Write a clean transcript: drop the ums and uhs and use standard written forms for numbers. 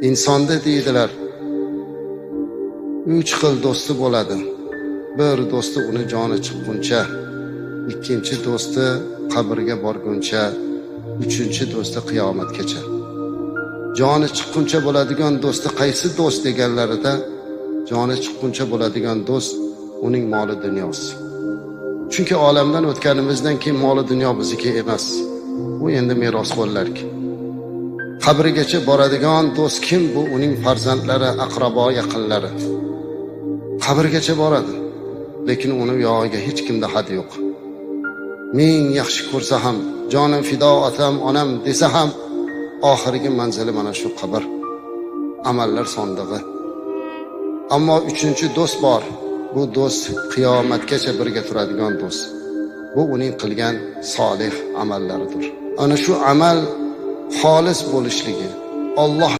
insonda deydilar 3 xil do'sti bo'ladi. Bir do'sti uni joni chiqquncha, ikkinchi do'sti qabrga borguncha, uchinchi do'sti qiyomatgacha. Joni chiqquncha bo'ladigan do'sti qaysi do'st deganlarida, joni chiqquncha bo'ladigan do'st uning moli dunyosi. Chunki olamdan o'tganimizdan keyin moli dunyo bizniki emas. Bu endi merosxo'rlarki. Qabrigacha boradigan do'st kim? Bu uning farzandlari, aqrabo, yaqinlari. Qabrgacha boradi, lekin uni yog'iga hech kimda had yo'q. Ming yaxshi ko'rsa ham, jonim fido otam, onam desa ham, oxirgi manzili mana shu qabr, amallar sondig'i. Ammo uchinchi do'st bor. Bu do'st qiyomatgacha birga turadigan do'st. Bu uning qilgan solih amallaridir. Ana shu amal xolis bo'lishligi, Alloh